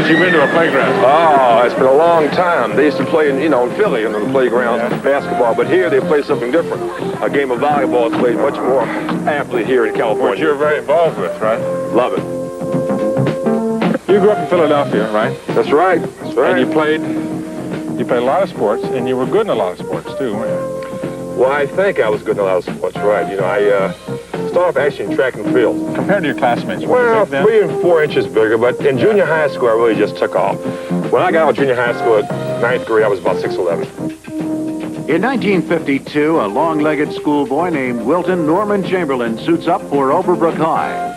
since you've been to a playground? Oh, it's been a long time. They used to play in Philly on the playground, basketball, but here they play something different. A game of volleyball is played much more aptly here in California. Which you're very involved with, right? Love it. You grew up in Philadelphia, right? That's right. That's right. And you played a lot of sports, and you were good in a lot of sports too, weren't you? Well, I think I was good in a lot of sports, right? I started off actually in track and field. Compared to your classmates, well, 3 and 4 inches bigger, but in junior high school, I really just took off. When I got out of junior high school at 9th grade, I was about 6'11". In 1952, a long-legged schoolboy named Wilton Norman Chamberlain suits up for Overbrook High.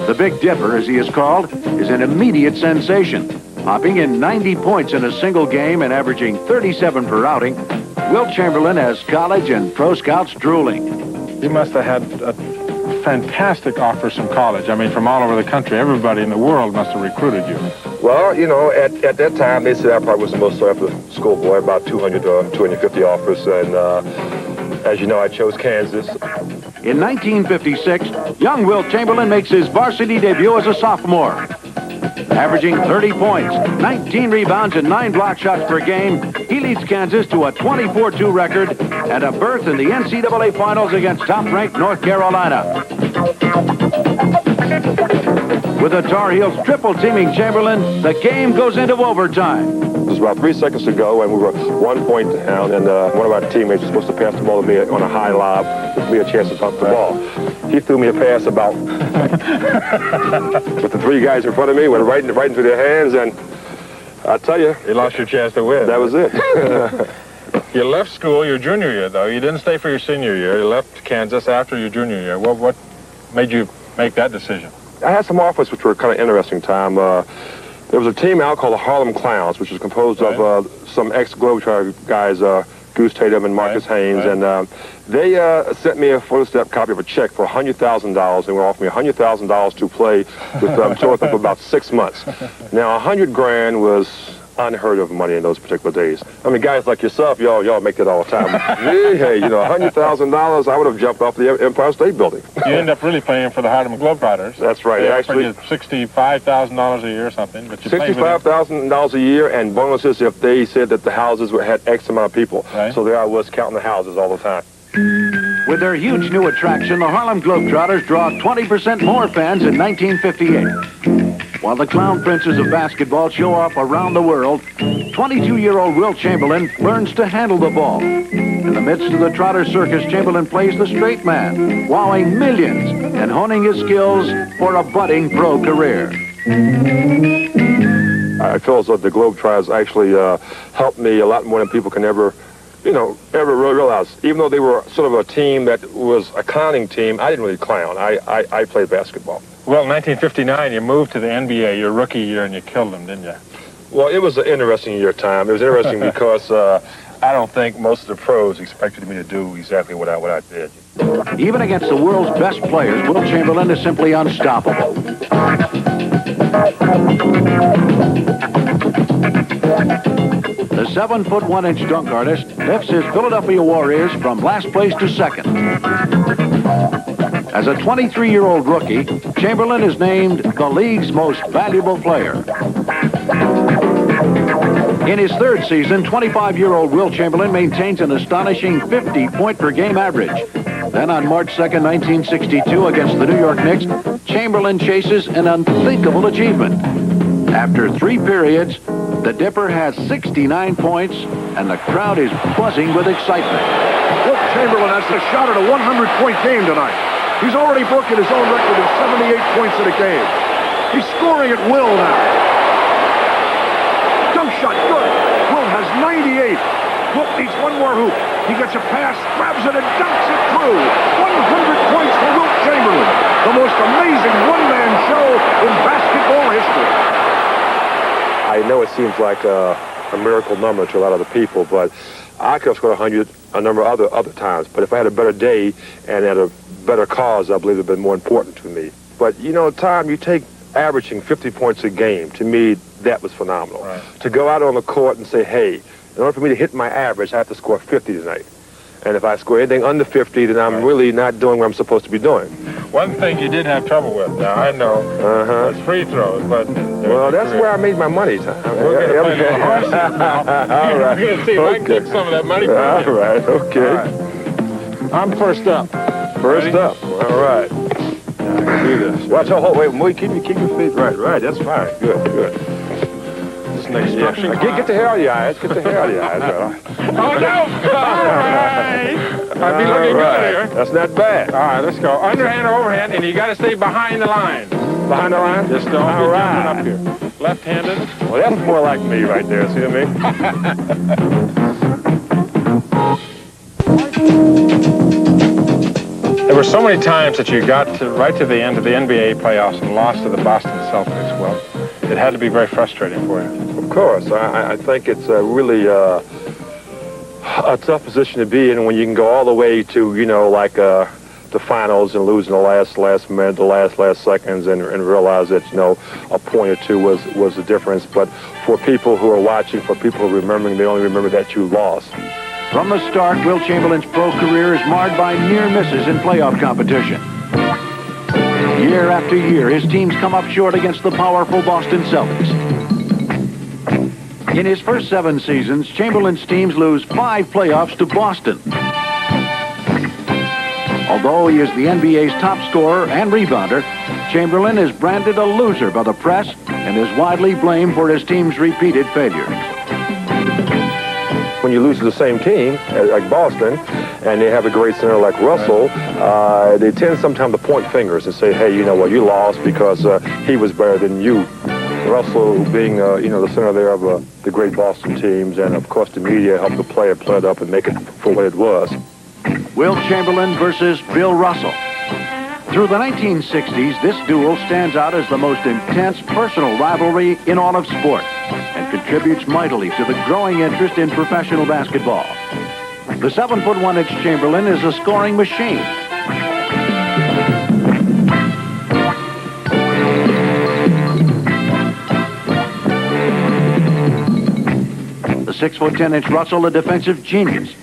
The Big Dipper, as he is called, is an immediate sensation. Hopping in 90 points in a single game and averaging 37 per outing, Wilt Chamberlain has college and pro scouts drooling. You must have had fantastic offers from college. I mean, from all over the country. Everybody in the world must have recruited you. Well, at that time, they said I probably was the most sought after schoolboy, about 200 to 250 offers. And as you know, I chose Kansas. In 1956, young Wilt Chamberlain makes his varsity debut as a sophomore. Averaging 30 points, 19 rebounds, and 9 block shots per game, he leads Kansas to a 24-2 record and a berth in the NCAA Finals against top-ranked North Carolina. With the Tar Heels triple-teaming Chamberlain, the game goes into overtime. It was about 3 seconds to go, and we were 1 point down, and one of our teammates was supposed to pass the ball to me on a high lob, with me a chance to dunk the ball. He threw me a pass about with the 3 guys in front of me, went right into their hands, and I tell you, you lost your chance to win. That was it. You left school your junior year, though. You didn't stay for your senior year. You left Kansas after your junior year. What made you make that decision? I had some offers which were kind of interesting time. There was a team out called the Harlem Clowns, which was composed of some ex-Globetrotter guys, Goose Tatum and Marcus Haynes, and they sent me a photostep copy of a check for $100,000, and were offering me $100,000 to play with them for about 6 months. Now, $100,000 was unheard of money in those particular days. I mean, guys like yourself, y'all make that all the time. Hey, $100,000, I would have jumped off the Empire State Building. You end up really playing for the Harlem Globetrotters. That's right. They actually, $65,000 a year or something. But $65,000 a year, and bonuses if they said that the houses had X amount of people. Right. So there I was counting the houses all the time. With their huge new attraction, the Harlem Globetrotters draw 20% more fans in 1958. While the clown princes of basketball show off around the world, 22-year-old Wilt Chamberlain learns to handle the ball. In the midst of the Trotter circus, Chamberlain plays the straight man, wowing millions and honing his skills for a budding pro career. I feel as though the Globetrotters actually helped me a lot more than people can ever realize. Even though they were sort of a team that was a clowning team, I didn't really clown. I played basketball. Well, in 1959, you moved to the NBA your rookie year, and you killed them, didn't you? Well, it was an interesting year time. It was interesting because I don't think most of the pros expected me to do exactly what I did. Even against the world's best players, Wilt Chamberlain is simply unstoppable. The 7'1" dunk artist lifts his Philadelphia Warriors from last place to second. As a 23-year-old rookie, Chamberlain is named the league's most valuable player. In his third season, 25-year-old Wilt Chamberlain maintains an astonishing 50-point-per-game average. Then on March 2nd, 1962, against the New York Knicks, Chamberlain chases an unthinkable achievement. After 3 periods, the Dipper has 69 points, and the crowd is buzzing with excitement. Wilt Chamberlain has a shot at a 100-point game tonight. He's already broken his own record of 78 points in a game. He's scoring at will now. Dunk shot, good. Wilt has 98. Wilt needs one more hoop. He gets a pass, grabs it, and dunks it through. 100 points for Wilt Chamberlain. The most amazing one-man show in basketball history. I know it seems like a miracle number to a lot of the people, but I could have scored 100 a number of other times. But if I had a better day and had a better cause, I believe it would have been more important to me. But, Tom, you take averaging 50 points a game. To me, that was phenomenal. Right. To go out on the court and say, hey, in order for me to hit my average, I have to score 50 tonight. And if I score anything under 50, then I'm really not doing what I'm supposed to be doing. One thing you did have trouble with, now I know, was free throws, but... Well, that's where I made my money, Tom. We're going to play little horses now. All right. We're going to see if I can get some of that money back. All right, okay. All right. I'm first up. First Ready? up. All right. Do this. Watch out. Wait, keep your feet right. That's fine. Good. This is an instruction. Get the hair out of your eyes. Get the hair out of your eyes. Oh, no! All right! I'd be looking good here. That's not bad. All right, let's go. Underhand or overhand, and you got to stay behind the line. Behind the line? Just don't be jumping up here. Left-handed. Well, that's more like me right there. See what I mean? There were so many times that you got right to the end of the NBA playoffs and lost to the Boston Celtics. Well, it had to be very frustrating for you. Of course. I think it's really a tough position to be in when you can go all the way to, the finals and lose in the last minute, the last seconds, and realize that, a point or two was the difference. But for people who are watching, for people who are remembering, they only remember that you lost. From the start, Wilt Chamberlain's pro career is marred by near misses in playoff competition. Year after year, his teams come up short against the powerful Boston Celtics. In his first 7 seasons, Chamberlain's teams lose 5 playoffs to Boston. Although he is the NBA's top scorer and rebounder, Chamberlain is branded a loser by the press and is widely blamed for his team's repeated failures. When you lose to the same team, like Boston, and they have a great center like Russell, they tend sometimes to point fingers and say, hey, you know what, you lost because he was better than you. Russell being, the center there of the great Boston teams, and of course the media helped the player play it up and make it for what it was. Wilt Chamberlain versus Bill Russell. Through the 1960s, this duel stands out as the most intense personal rivalry in all of sport and contributes mightily to the growing interest in professional basketball. The 7'1" Chamberlain is a scoring machine. The 6'10" Russell, a defensive genius.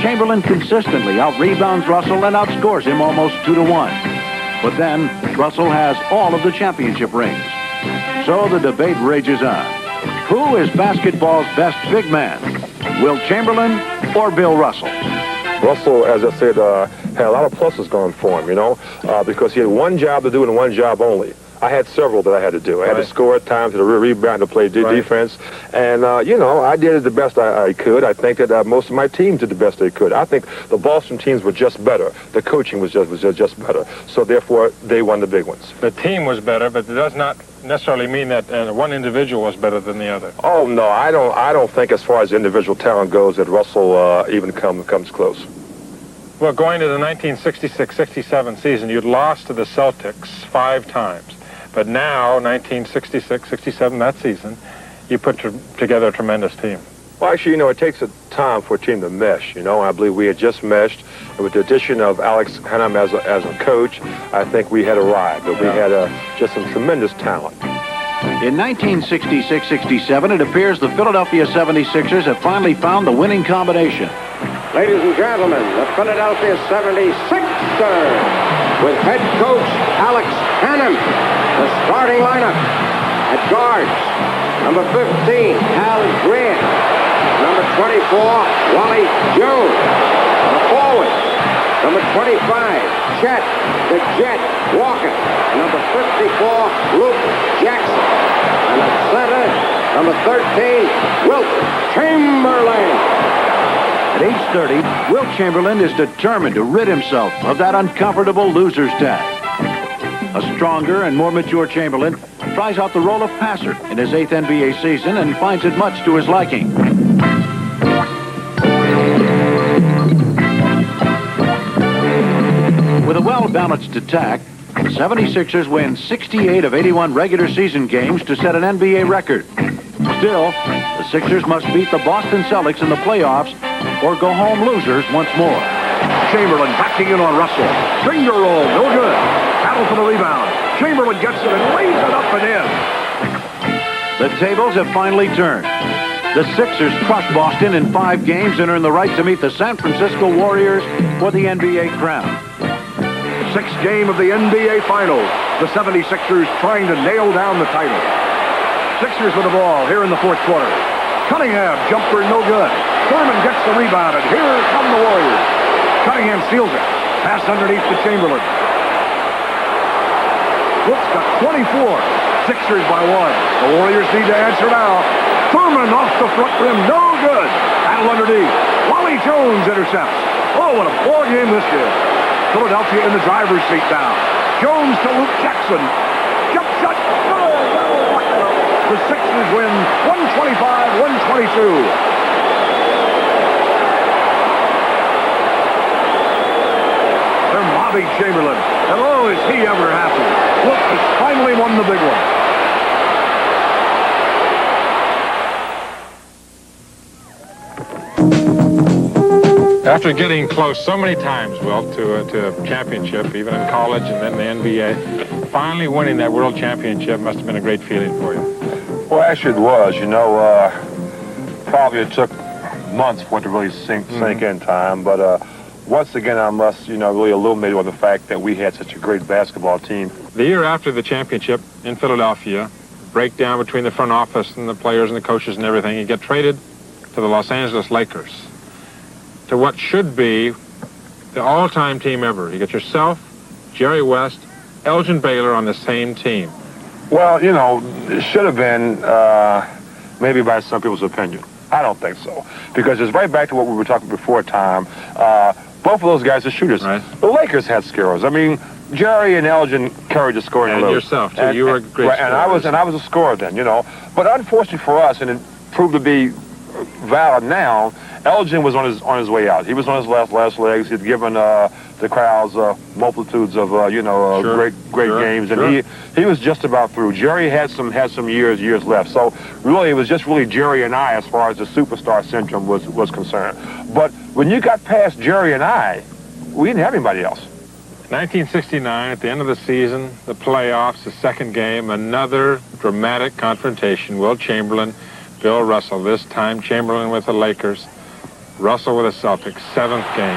Chamberlain consistently out-rebounds Russell and outscores him almost 2-1. But then, Russell has all of the championship rings. So the debate rages on. Who is basketball's best big man? Wilt Chamberlain or Bill Russell? Russell, as I said, had a lot of pluses going for him, because he had one job to do and one job only. I had several that I had to do. I had to score at times, to rebound, to play defense. And, I did it the best I could. I think that most of my teams did the best they could. I think the Boston teams were just better. The coaching was just better. So, therefore, they won the big ones. The team was better, but it does not necessarily mean that one individual was better than the other. Oh, no. I don't think as far as individual talent goes that Russell even comes close. Well, going to the 1966-67 season, you'd lost to the Celtics 5 times. But now, 1966-67, that season, you put together a tremendous team. Well, actually, it takes a time for a team to mesh. I believe we had just meshed. With the addition of Alex Hannum as a coach, I think we had arrived. But we had just some tremendous talent. In 1966-67, it appears the Philadelphia 76ers have finally found the winning combination. Ladies and gentlemen, the Philadelphia 76ers with head coach Alex Hannum. The starting lineup at guards, number 15, Hal Grant, number 24, Wally Jones, the forwards, number 25, Chet the Jet Walker, and number 54, Luke Jackson, and at center, number 13, Wilt Chamberlain. At age 30, Wilt Chamberlain is determined to rid himself of that uncomfortable loser's tag. A stronger and more mature Chamberlain tries out the role of passer in his 8th NBA season and finds it much to his liking. With a well-balanced attack, the 76ers win 68 of 81 regular season games to set an NBA record. Still, the Sixers must beat the Boston Celtics in the playoffs or go home losers once more. Chamberlain backing in on Russell. Finger roll, no good. Battle for the rebound. Chamberlain gets it and lays it up and in. The tables have finally turned. The Sixers crush Boston in 5 games and earn the right to meet the San Francisco Warriors for the NBA crown. 6th game of the NBA Finals. The 76ers trying to nail down the title. Sixers with the ball here in the 4th quarter. Cunningham, jumper, no good. Thurman gets the rebound, and here come the Warriors. Cunningham steals it. Pass underneath to Chamberlain. Wilt's got 24. Sixers by 1. The Warriors need to answer now. Thurman off the front rim, no good. Battle underneath. Wally Jones intercepts. Oh, what a ball game this is. Philadelphia in the driver's seat now. Jones to Luke Jackson. Jump shot. The Sixers win 125-122. They're mobbing Chamberlain. And oh, is he ever happy. Wilt has finally won the big one. After getting close so many times, Wilt, to a championship, even in college and then the NBA, finally winning that world championship must have been a great feeling for you. Well, actually it was. You know, probably it took months for it to really sink in time. But once again, I must, really illuminate on the fact that we had such a great basketball team. The year after the championship in Philadelphia, breakdown between the front office and the players and the coaches and everything, you get traded to the Los Angeles Lakers, to what should be the all-time team ever. You get yourself, Jerry West, Elgin Baylor on the same team. Well, it should have been maybe by some people's opinion. I don't think so. Because it's right back to what we were talking before, Tom. Both of those guys are shooters. Right. The Lakers had scorers. I mean, Jerry and Elgin carried the scoring load. And yourself, too. You were a great right, scorer. And I was a scorer then, But unfortunately for us, and it proved to be valid now, Elgin was on his way out. He was on his last legs. He'd given the crowds multitudes of great games, and he was just about through. Jerry had some years left. So really, it was just really Jerry and I as far as the superstar syndrome was concerned. But when you got past Jerry and I, we didn't have anybody else. 1969, at the end of the season, the playoffs, the second game, another dramatic confrontation. Wilt Chamberlain, Bill Russell. This time, Chamberlain with the Lakers, Russell with the Celtics. 7th game.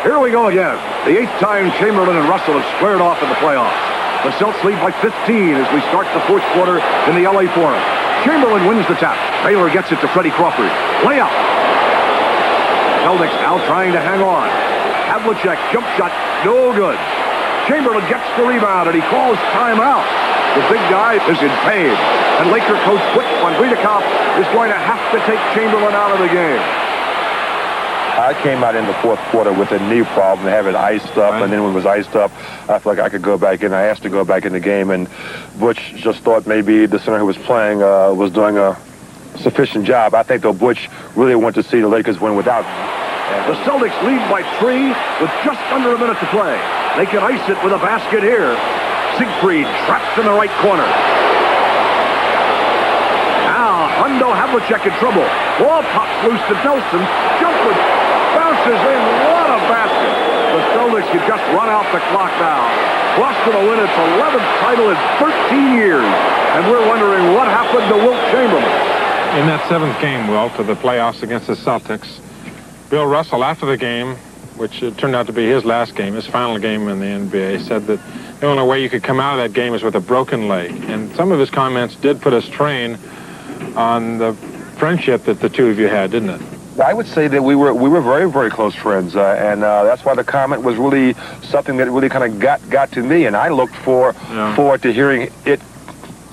Here we go again. The 8th time Chamberlain and Russell have squared off in the playoffs. The Celtics lead by 15 as we start the 4th quarter in the LA Forum. Chamberlain wins the tap. Baylor gets it to Freddie Crawford. Layup. Celtics now trying to hang on. Havlicek, jump shot, no good. Chamberlain gets the rebound and he calls timeout. The big guy is in pain. And Laker coach Wilt Chamberlain is going to have to take Chamberlain out of the game. I came out in the 4th quarter with a knee problem, have it iced up, and then when it was iced up, I felt like I could go back in. I asked to go back in the game, and Butch just thought maybe the center who was playing was doing a sufficient job. I think, though, Butch really wanted to see the Lakers win without me. The Celtics lead by 3 with just under a minute to play. They can ice it with a basket here. Siegfried trapped in the right corner. Now, Hundo Havlicek in trouble. Ball pops loose to Nelson. Jumper bounces in. What a basket. The Celtics could just run out the clock now. Boston will win its 11th title in 13 years. And we're wondering what happened to Wilt Chamberlain. In that 7th game, Wilt, of the playoffs against the Celtics, Bill Russell, after the game, which turned out to be his last game, his final game in the NBA, said that the only way you could come out of that game is with a broken leg. And some of his comments did put a strain on the friendship that the two of you had, didn't it? I would say that we were very, very close friends, and that's why the comment was really something that really kind of got to me, and I looked forward to hearing it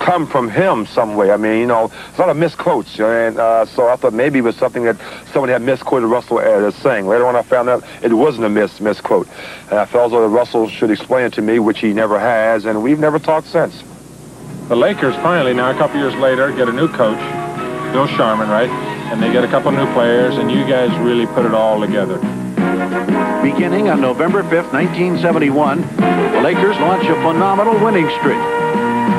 come from him some way. I mean, it's a lot of misquotes, and so I thought maybe it was something that somebody had misquoted Russell as saying. Later on, I found out it wasn't a misquote, and I felt as though Russell should explain it to me, which he never has, and we've never talked since. The Lakers finally, now a couple years later, get a new coach, Bill Chamberlain, right? And they get a couple new players, and you guys really put it all together. Beginning on November 5th, 1971, the Lakers launch a phenomenal winning streak.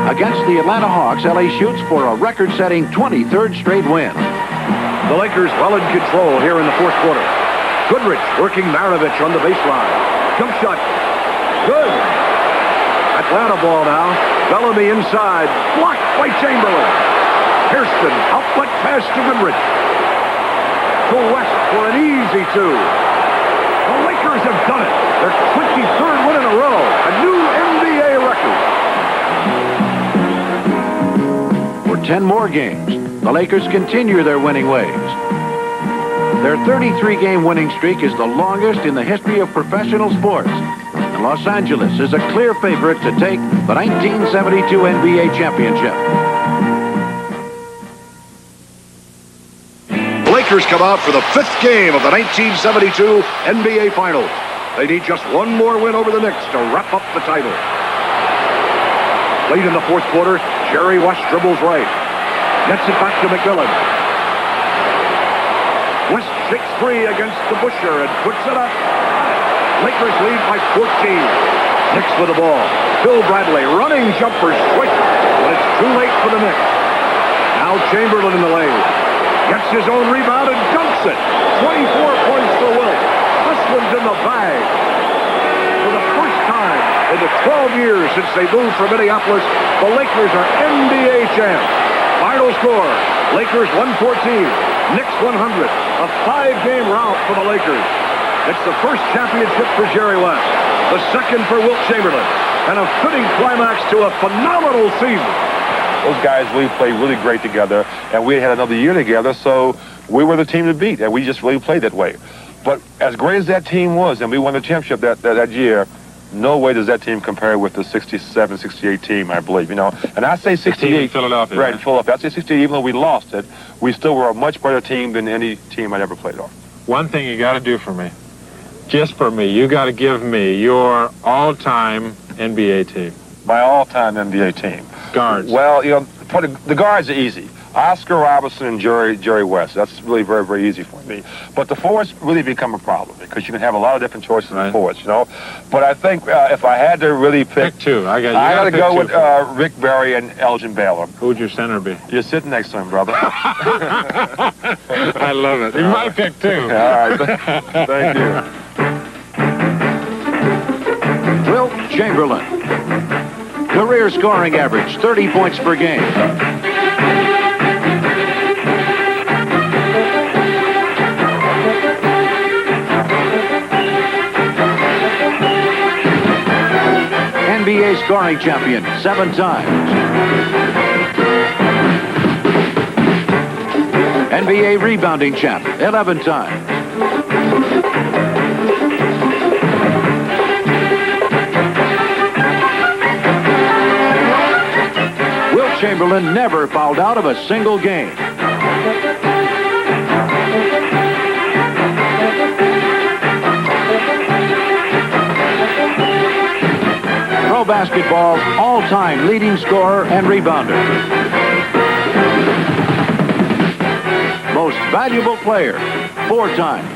Against the Atlanta Hawks, LA shoots for a record-setting 23rd straight win. The Lakers well in control here in the 4th quarter. Goodrich working Maravich on the baseline. Jump shot. Good. Atlanta ball now. Bellamy inside. Blocked by Chamberlain. Kirsten, outlet pass to Goodrich. To West for an easy two. The Lakers have done it. Their 23rd win in a row. A new NBA record. For 10 more games, the Lakers continue their winning ways. Their 33-game winning streak is the longest in the history of professional sports. And Los Angeles is a clear favorite to take the 1972 NBA championship. The Lakers come out for the 5th game of the 1972 NBA Finals. They need just one more win over the Knicks to wrap up the title. Late in the 4th quarter, Jerry West dribbles right. Gets it back to McMillan. West shakes free against the Busher and puts it up. Lakers lead by 14. Knicks with the ball. Bill Bradley running jumper straight, but it's too late for the Knicks. Now Chamberlain in the lane. Gets his own rebound and dunks it. 24 points for Wilt. This one's in the bag. For the first time in the 12 years since they moved from Minneapolis, the Lakers are NBA champs. Final score, Lakers 114, Knicks 100. A 5-game rout for the Lakers. It's the first championship for Jerry West, the second for Wilt Chamberlain, and a fitting climax to a phenomenal season. Those guys really played really great together, and we had another year together, so we were the team to beat, and we just really played that way. But as great as that team was, and we won the championship that year, no way does that team compare with the 67, 68 team, I believe, you know. And I say 68. In Philadelphia. Right, in Philadelphia. I say 68, even though we lost it, we still were a much better team than any team I'd ever played on. One thing you got to do for me, just for me, you got to give me your all-time NBA team. My all-time NBA team. Guards. Well, you know, the guards are easy. Oscar Robertson and Jerry West. That's really very, very easy for me. But the forwards really become a problem because you can have a lot of different choices in forwards, you know. But I think if I had to really pick two, I got to go with Rick Barry and Elgin Baylor. Who would your center be? You're sitting next to him, brother. I love it. You might pick two. All right. Thank you. Wilt Chamberlain. Career scoring average, 30 points per game. NBA scoring champion 7 times. NBA rebounding champ 11 times. Wilt Chamberlain never fouled out of a single game. Pro basketball's all-time leading scorer and rebounder. Most valuable player 4 times.